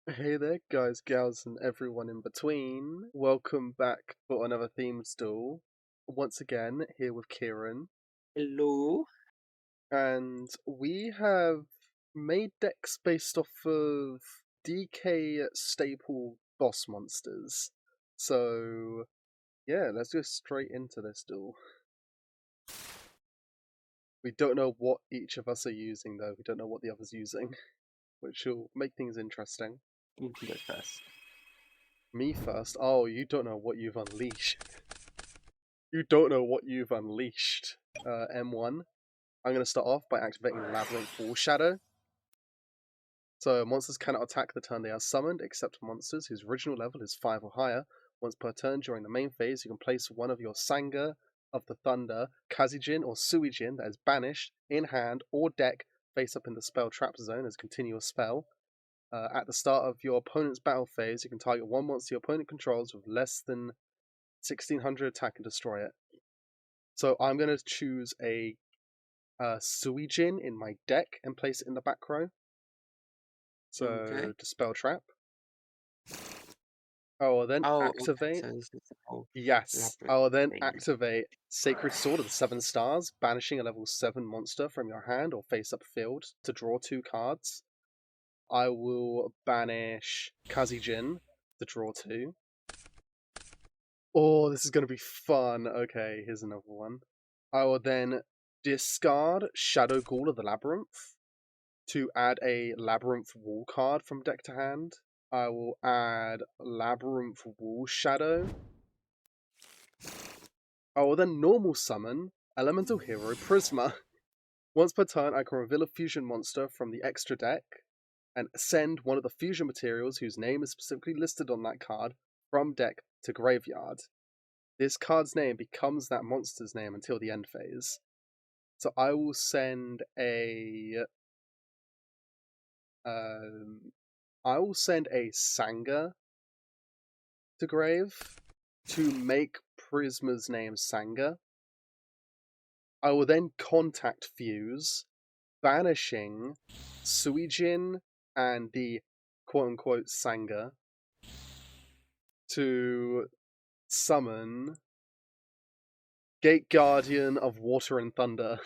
Hey there, guys, gals, and everyone in between. Welcome back for another theme duel. Once again, here with Kieran. Hello. And we have made decks based off of DK staple boss monsters. So, yeah, let's go straight into this duel. We don't know what each of us are using, though. We don't know what the other's using, which will make things interesting. You can go first. Me first? Oh, you don't know what you've unleashed. You don't know what you've unleashed. M1. I'm going to start off by activating Labyrinth Wall Shadow. So monsters cannot attack the turn they are summoned, except monsters whose original level is 5 or higher. Once per turn during the main phase, you can place one of your Sanga of the Thunder, Kazijin, or Suijin that is banished, in hand, or deck face up in the spell trap zone as a continuous spell. At the start of your opponent's battle phase, you can target one monster your opponent controls with less than 1600 attack and destroy it. So I'm going to choose a Suijin in my deck and place it in the back row. So, Okay. Dispel Trap. I will then Oh, okay. activate. So this is the whole Yes, I labyrinth will then thing. activate Sacred Sword of the 7 Stars, banishing a level 7 monster from your hand or face up field to draw 2 cards. I will banish Kazijin to draw 2. Oh, this is going to be fun. Okay, here's another one. I will then discard Shadow Ghoul of the Labyrinth to add a Labyrinth Wall card from deck to hand. I will add Labyrinth Wall Shadow. I will then normal summon Elemental Hero Prisma. Once per turn, I can reveal a fusion monster from the extra deck and send one of the fusion materials whose name is specifically listed on that card from deck to graveyard. This card's name becomes that monster's name until the end phase. So I will send a Sanga to grave to make Prisma's name Sanga. I will then contact Fuse, banishing Suijin and the quote-unquote Sanga to summon Gate Guardian of Water and Thunder.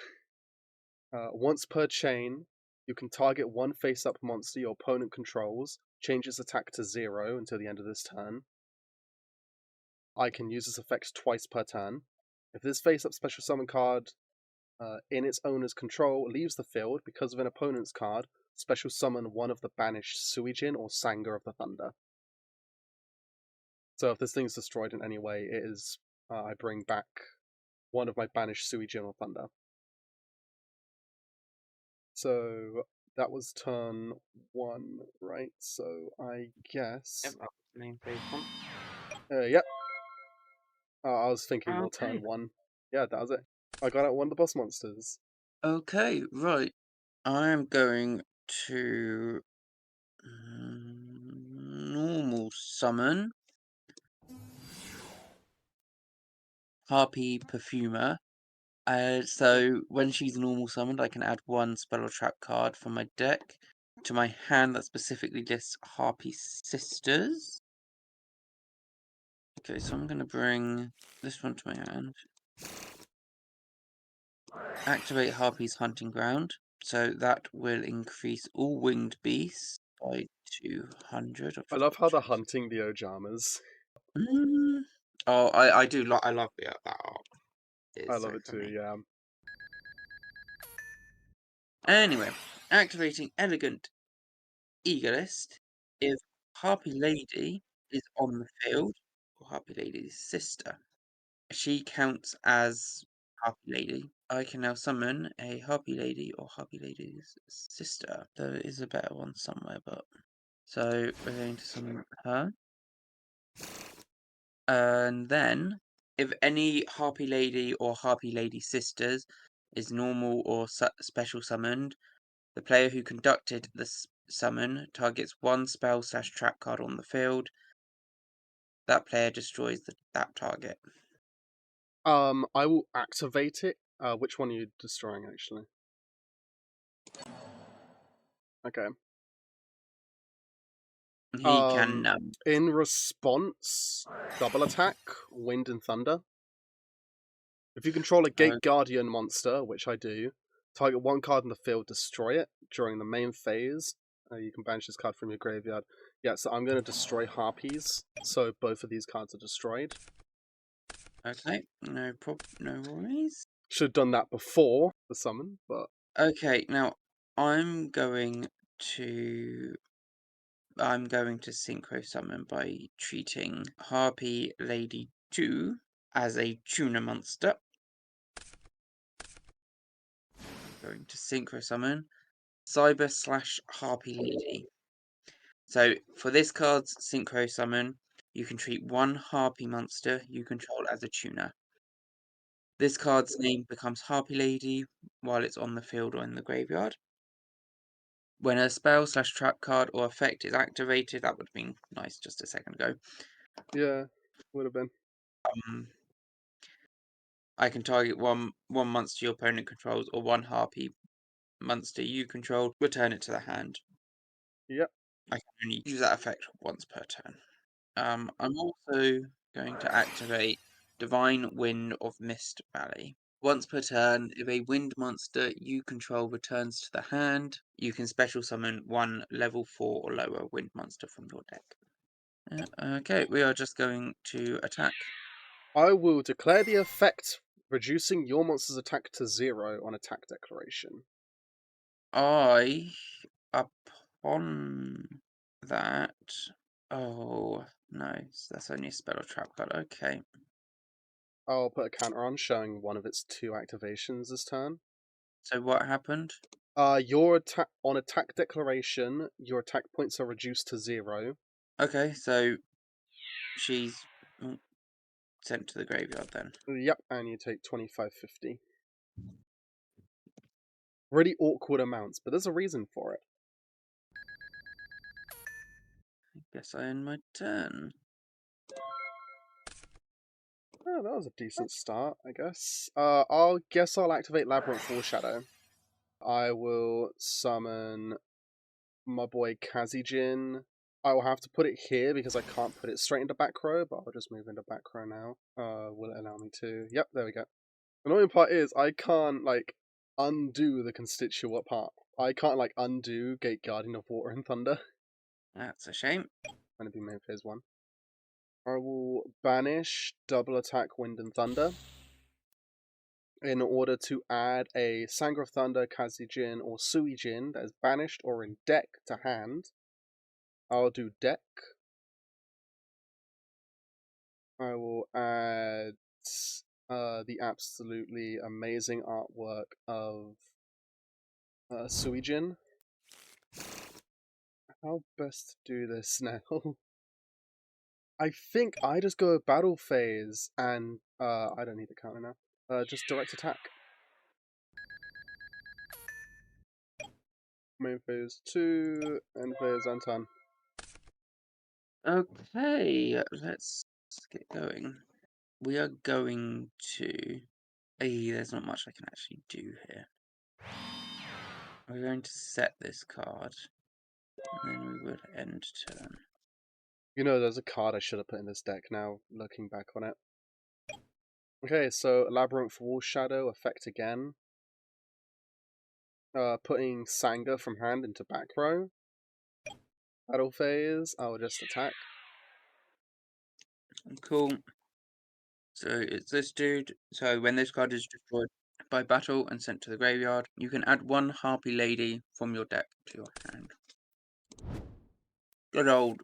Once per chain, you can target one face-up monster your opponent controls, change its attack to 0 until the end of this turn. I can use this effect twice per turn. If this face-up special summon card in its owner's control leaves the field because of an opponent's card, special summon one of the banished Suijin or Sanga of the Thunder. So if this thing is destroyed in any way, it is I bring back one of my banished Suijin or Thunder. So that was turn 1, right? So I guess. Yep, that was the main phase one. Yep. I was thinking more Okay. turn 1. Yeah, that was it. I got out one of the boss monsters. Okay, right. I'm going to normal summon Harpy Perfumer. So when she's normal summoned, I can add one spell or trap card from my deck to my hand that specifically lists Harpy Sisters. Okay, so I'm going to bring this one to my hand. Activate Harpy's Hunting Ground. So that will increase all winged beasts by 200. I love how they're hunting the Ojamas. Oh, I do like I love that art. I It's love so it too, funny. yeah. Anyway, activating Elegant Egoist. If Harpy Lady is on the field, or Harpy Lady's sister, she counts as Harpy Lady. I can now summon a Harpy Lady or Harpy Lady's sister. There is a better one somewhere, but so we're going to summon her. And then, if any Harpy Lady or Harpy Lady sisters is normal or special summoned, the player who conducted the summon targets one spell/trap card on the field. That player destroys that target. I will activate it. Which one are you destroying, actually? Okay. He can In response, double attack, wind and thunder. If you control a uh, Gate Guardian monster, which I do, target one card in the field, destroy it during the main phase. You can banish this card from your graveyard. Yeah, so I'm going to destroy Harpies, so both of these cards are destroyed. okay, no worries. Should have done that before the summon, but Okay, now I'm going to synchro summon by treating Harpy Lady 2 as a tuner monster. I'm going to synchro summon Cyber/Harpy Lady. So for this card's synchro summon, you can treat one Harpy monster you control as a tuner. This card's name becomes Harpy Lady while it's on the field or in the graveyard. When a spell/trap card or effect is activated, that would have been nice just a second ago. yeah, would have been. I can target one monster your opponent controls or one Harpy monster you control, return it to the hand. Yep. I can only use that effect once per turn. I'm also going to activate Divine Wind of Mist Valley. Once per turn, if a wind monster you control returns to the hand, you can special summon one level 4 or lower wind monster from your deck. Okay, we are just going to attack. I will declare the effect, reducing your monster's attack to 0 on attack declaration. Upon that, oh no, that's only a spell or trap card. Okay. I'll put a counter on showing one of its 2 activations this turn. So what happened? Your attack on attack declaration, your attack points are reduced to 0. Okay, so she's sent to the graveyard then. Yep, and you take 2550. Really awkward amounts, but there's a reason for it. I guess I end my turn. Oh, that was a decent start, I guess. I'll activate Labyrinth Foreshadow. I will summon my boy Kazijin. I will have to put it here because I can't put it straight into back row, but I'll just move into back row now. Will it allow me to? Yep, there we go. The annoying part is I can't undo the constituent part. I can't undo Gate Guardian of Water and Thunder. That's a shame. Gonna be main phase 1. I will banish double attack Wind and Thunder in order to add a Sanger of Thunder, Kazijin, or Suijin that is banished or in deck to hand. I'll do deck. I will add the absolutely amazing artwork of Suijin. How best to do this now? I think I just go battle phase and I don't need the counter now. Just direct attack. Main phase 2, end phase, and turn. Okay, let's get going. We are going to. Hey, there's not much I can actually do here. We're going to set this card, and then we would end turn. You know, there's a card I should have put in this deck now, looking back on it. Okay, so Labyrinth Wall Shadow, effect again. Putting Sanger from hand into back row. Battle phase, I'll just attack. Cool. So it's this dude. So when this card is destroyed by battle and sent to the graveyard, you can add one Harpy Lady from your deck to your hand. Good old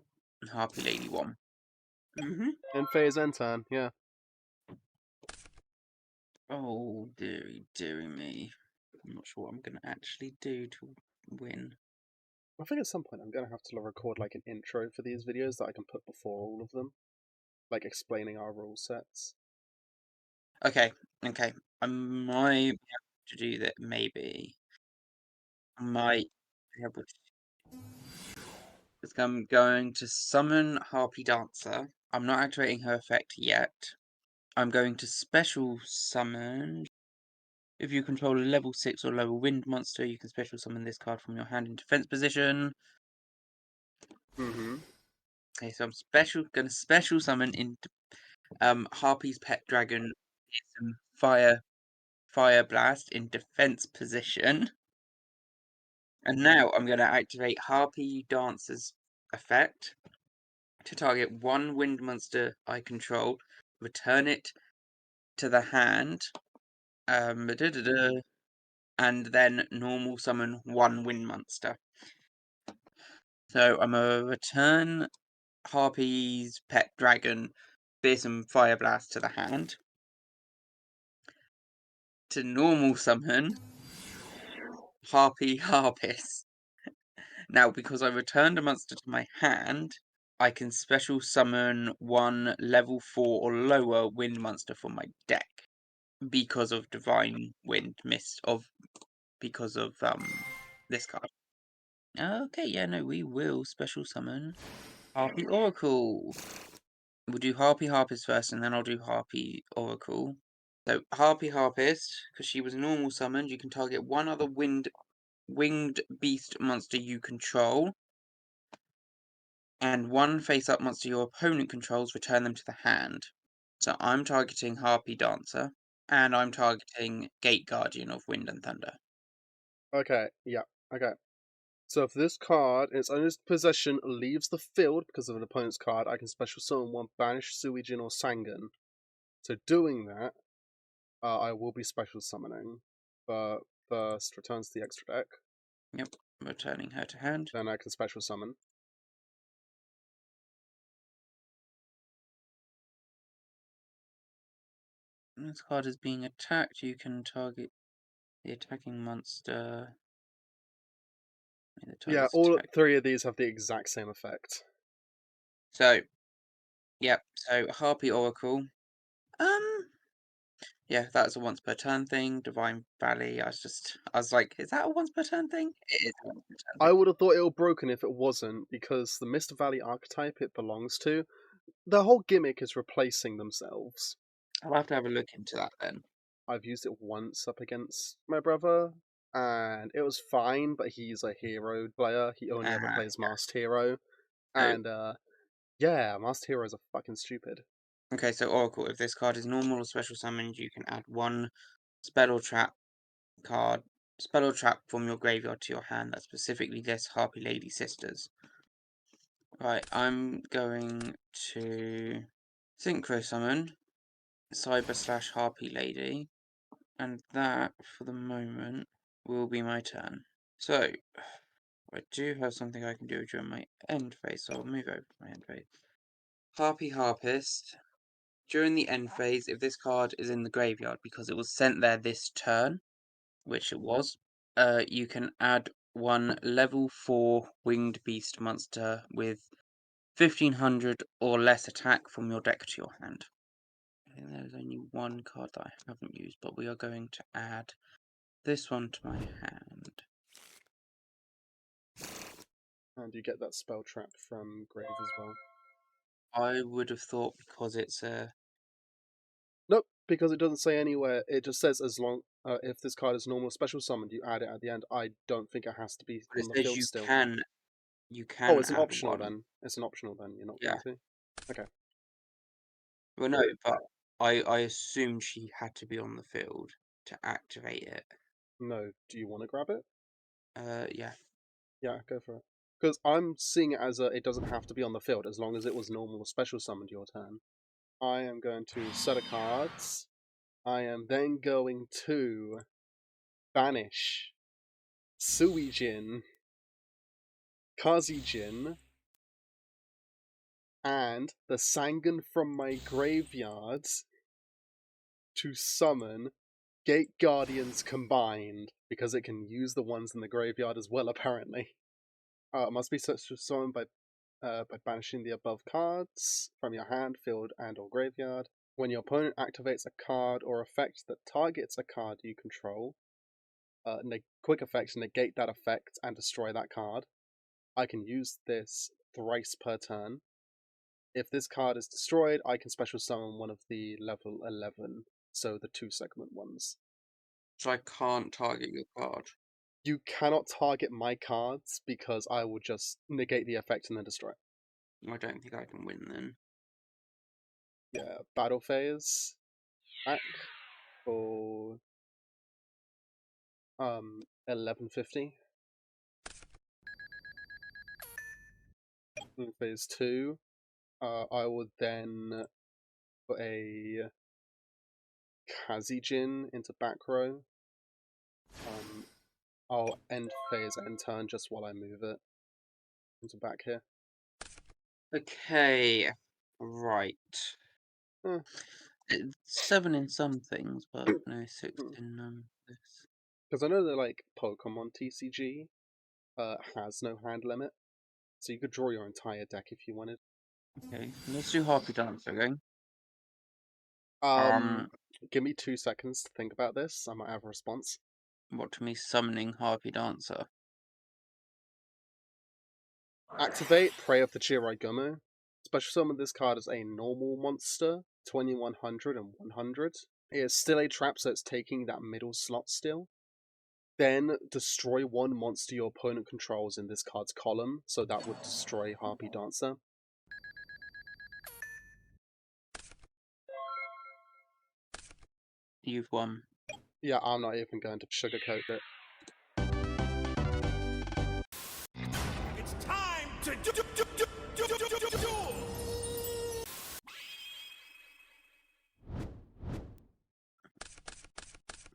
Harpy Lady 1. End phase, end turn, yeah. Oh, dearie me. I'm not sure what I'm going to actually do to win. I think at some point I'm going to have to record an intro for these videos that I can put before all of them. Explaining our rule sets. Okay. I might be able to do that, maybe. I might be able to. I'm going to summon Harpy Dancer. I'm not activating her effect yet. I'm going to special summon. If you control a level 6 or lower wind monster, you can special summon this card from your hand in defense position. Mm-hmm. Okay, so I'm gonna special summon into Harpy's pet dragon, some fire blast in defense position. And now I'm gonna activate Harpy Dancer's effect to target one wind monster I control, return it to the hand, and then normal summon one wind monster. So I'm gonna return Harpy's pet dragon, Fearsome Fire Blast to the hand, to normal summon Harpy Harpist. Now, because I returned a monster to my hand, I can special summon one level 4 or lower wind monster from my deck because of Divine Wind Mist because of this card. Okay, yeah, no, we will special summon Harpy Oracle. We'll do Harpy Harpist first, and then I'll do Harpy Oracle. So Harpy Harpist, because she was normal summoned, you can target one other winged beast monster you control, and one face-up monster your opponent controls, return them to the hand. So I'm targeting Harpy Dancer, and I'm targeting Gate Guardian of Wind and Thunder. Okay, yeah, okay. So if this card in its owner's possession leaves the field because of an opponent's card, I can special summon one Banish, Suijin, or Sangan. So doing that, I will be special summoning. But first, returns to the extra deck. Yep, returning her to hand. Then I can special summon. When this card is being attacked, you can target the attacking monster. The Yeah, target's all attack. three of these have the exact same effect. So, yep. So Harpy Oracle. Yeah, that's a once per turn thing. Divine Valley. I was like, is that a once per turn thing? It is a once per turn I thing. would have thought it would broken if it wasn't, because the Mist Valley archetype it belongs to, the whole gimmick is replacing themselves. I'll have to have a look into that then. I've used it once up against my brother, and it was fine, but he's a hero player. He only ever Yeah. plays Masked Hero. So, And, yeah, Masked Heroes are fucking stupid. okay, so Oracle. If this card is normal or special summoned, you can add one spell or trap card, spell or trap from your graveyard to your hand. That's specifically this Harpy Lady Sisters. Right, I'm going to Synchro Summon Cyber / Harpy Lady, and that, for the moment, will be my turn. So, I do have something I can do during my end phase, so I'll move over to my end phase. Harpy Harpist. During the end phase, if this card is in the graveyard because it was sent there this turn, which it was, you can add one level 4 winged beast monster with 1500 or less attack from your deck to your hand. I think there's only one card that I haven't used, but we are going to add this one to my hand. And you get that spell trap from Grave as well. I would have thought because it's a. Nope, because it doesn't say anywhere. It just says as long if this card is normal special summoned, you add it at the end. I don't think it has to be But it on the says field still. you Oh, can it's an add optional one. then. It's an optional then. You're not Yeah. going to. Okay. Well, no, but I assumed she had to be on the field to activate it. No. Do you want to grab it? Yeah. Yeah, go for it. Because I'm seeing it as it doesn't have to be on the field as long as it was normal or special summoned your turn. I am going to set of cards. I am then going to banish Suijin, Kazijin, and the Sangan from my graveyard to summon Gate Guardians combined, because it can use the ones in the graveyard as well, apparently. It must be such a summon by banishing the above cards from your hand, field, and or graveyard. When your opponent activates a card or effect that targets a card you control, quick effects negate that effect and destroy that card. I can use this thrice per turn. If this card is destroyed, I can special summon one of the level 11, so the 2 segment ones. So I can't target your card. You cannot target my cards because I will just negate the effect and then destroy it. I don't think I can win then. Yeah, battle phase. Back for 1150. In phase 2, I would then put a Kazijin into back row. I'll end phase end turn just while I move it into back here. Okay, right. Eh, It's 7 in some things, but no 6 in this. Because I know that like Pokemon TCG has no hand limit, so you could draw your entire deck if you wanted. Okay, let's do Harpy Dance again. Um, Give me 2 seconds to think about this. I might have a response. What me summoning Harpy Dancer? Activate Prey of the Jiraiya. Special summon this card as a normal monster, 2100 and 100. It is still a trap, so it's taking that middle slot still. Then destroy one monster your opponent controls in this card's column, so that would destroy Harpy Dancer. You've won. Yeah, I'm not even going to sugarcoat it. It's time to duel!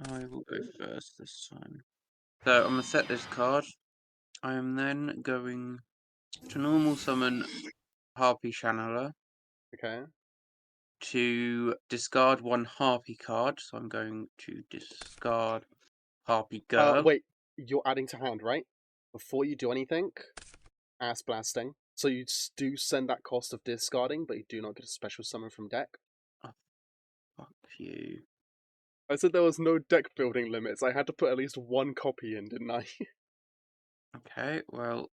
I will go first this time. So I'm going to set this card. I am then going to normal summon Harpy Channeler Okay. to discard one Harpy card. So I'm going to discard Harpy Girl. Wait, you're adding to hand, right? Before you do anything, Ass Blasting. So you do send that cost of discarding, but you do not get a special summon from deck. Oh, fuck you. I said there was no deck building limits. I had to put at least one copy in, didn't I? Okay, well,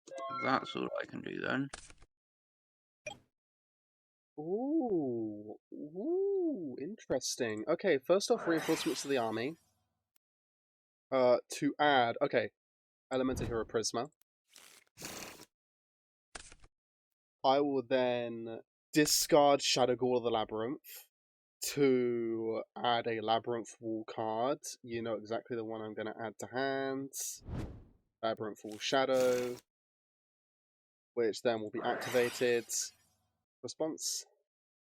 that's all I can do then. Ooh, interesting. Okay, first off, reinforcements to the army. To add, okay, Elemental Hero Prisma. I will then discard Shadow Ghoul of the Labyrinth to add a Labyrinth Wall card. You know exactly the one I'm going to add to hand. Labyrinth Wall Shadow, which then will be activated. Response?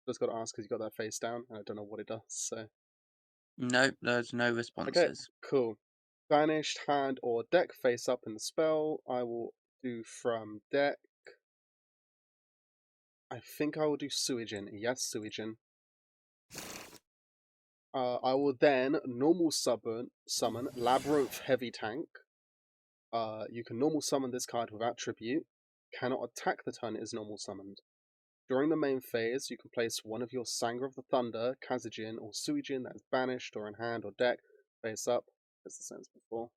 Just got to ask because you got that face down, and I don't know what it does, so... Nope, there's no Okay, responses. cool. Banished hand or deck face up in the spell. I will do from deck. I think I will do Suijin. Yes, Suijin. I will then normal summon Labyrinth Heavy Tank. You can normal summon this card without tribute. Cannot attack the turn it is normal summoned. During the main phase, you can place one of your Sanger of the Thunder, Kazijin, or Suijin that is banished or in hand or deck face up. As the same as before.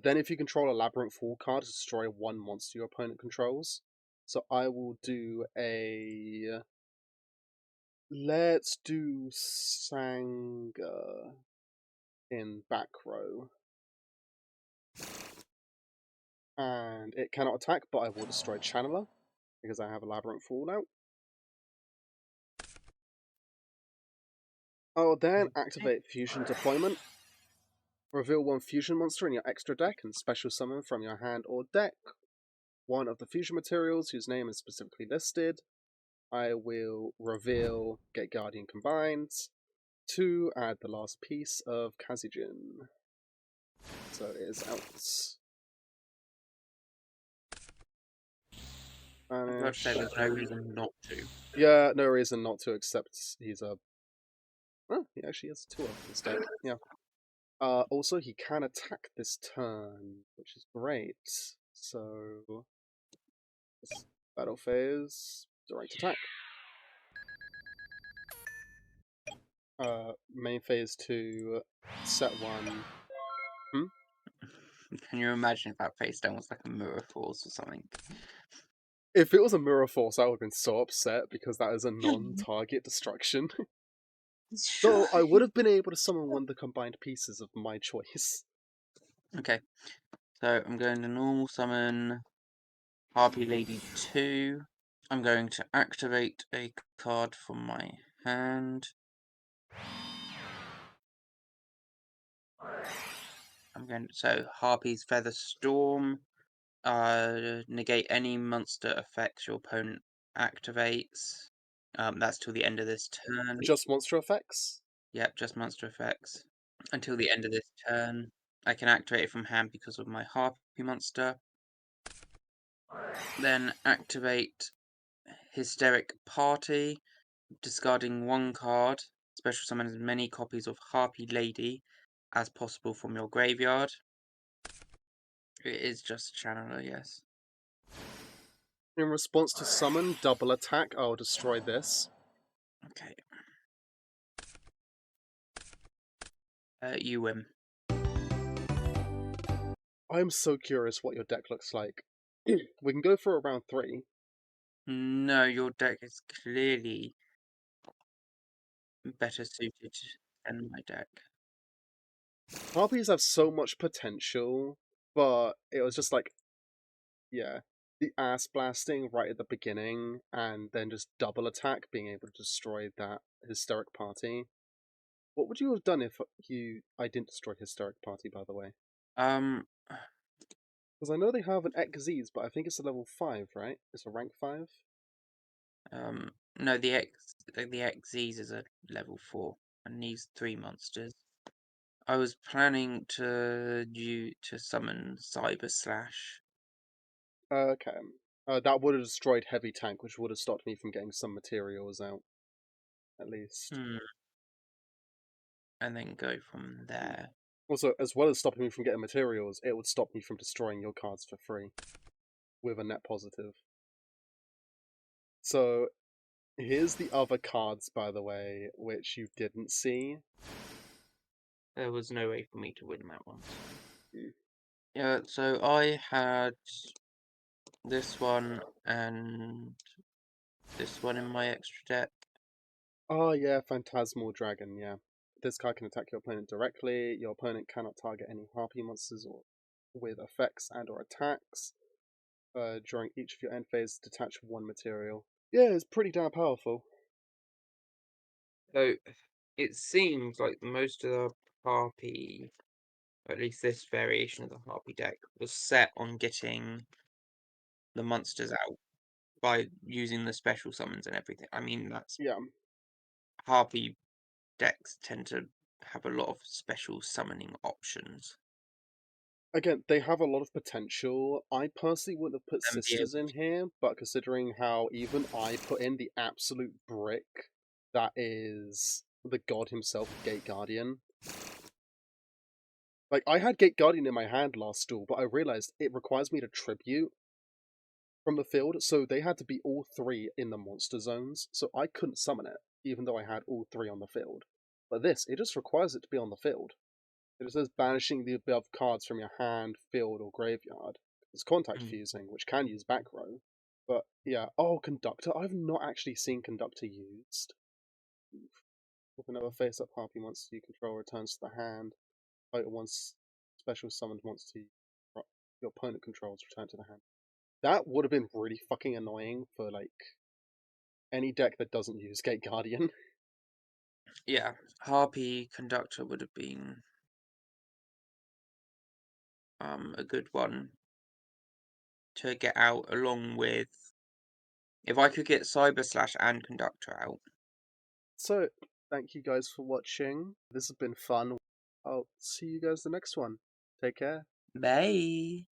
Then if you control a Labyrinth Wall card, destroy one monster your opponent controls. So I will do a... Let's do Sanger in back row. And it cannot attack, but I will destroy Channeler, because I have a Labyrinth Wall out. I'll then activate Fusion Deployment. Reveal one Fusion monster in your extra deck and special summon from your hand or deck one of the fusion materials whose name is specifically listed. I will reveal Get Guardian combined to add the last piece of Kazijin. So it is out. I'd say there's no reason not to. Yeah, no reason not to, except he's a... Oh, he actually has two of this deck. Yeah. Also, he can attack this turn, which is great. So, this battle phase, direct attack. Main phase 2, set 1. Can you imagine if that face down was like a mirror force or something? If it was a Mirror Force, I would have been so upset because that is a non-target destruction. So I would have been able to summon one of the combined pieces of my choice. Okay, so I'm going to normal summon Harpy Lady 2. I'm going to activate a card from my hand. So Harpy's Feather Storm. Negate any monster effects your opponent activates. That's till the end of this turn. Just monster effects? Yep, just monster effects. Until the end of this turn. I can activate it from hand because of my Harpy monster. Then activate Hysteric Party, discarding one card. Special summon as many copies of Harpy Lady as possible from your graveyard. It is just Channeler, yes. In response to summon, double attack, I'll destroy this. Okay. You win. I'm so curious what your deck looks like. We can go for a round 3. No, your deck is clearly better suited than my deck. Harpies have so much potential, but it was just like, yeah, the ass blasting right at the beginning, and then just double attack, being able to destroy that Hysteric Party. What would you have done if I didn't destroy Hysteric Party, by the way? Um, Because I know they have an Xyz, but I think it's a level 5, right? It's a rank 5? no, the Xyz is a level 4 and needs 3 monsters. I was planning to summon Cyber Slash. Okay. That would have destroyed Heavy Tank, which would have stopped me from getting some materials out, at least. And then go from there. Also, as well as stopping me from getting materials, it would stop me from destroying your cards for free, with a net positive. So, here's the other cards, by the way, which you didn't see. There was no way for me to win that one. Mm. Yeah, so I had this one and this one in my extra deck. Oh yeah, Phantasmal Dragon, yeah. This card can attack your opponent directly. Your opponent cannot target any Harpy monsters or with effects and or attacks. During each of your end phase, detach one material. Yeah, it's pretty damn powerful. So it seems like most of the Harpy, or at least this variation of the Harpy deck, was set on getting the monsters out by using the special summons and everything. I mean, that's Yeah. Harpy decks tend to have a lot of special summoning options. Again, they have a lot of potential. I personally wouldn't have put And be Sisters able in here, but considering how even I put in the absolute brick that is the god himself, Gate Guardian. Like, I had Gate Guardian in my hand last duel, but I realized it requires me to tribute from the field, so they had to be all 3 in the monster zones, so I couldn't summon it, even though I had all 3 on the field. But this, it just requires it to be on the field. It says banishing the above cards from your hand, field, or graveyard. It's contact fusing, which can use back row. But yeah, oh, Conductor. I've not actually seen Conductor used. With another face up Harpy monster you control returns to the hand. Fight once special summoned monster your opponent controls return to the hand. That would have been really fucking annoying for like any deck that doesn't use Gate Guardian. Yeah, Harpy Conductor would have been a good one to get out along with if I could get Cyber Slash and Conductor out. So, thank you guys for watching. This has been fun. I'll see you guys the next one. Take care. Bye.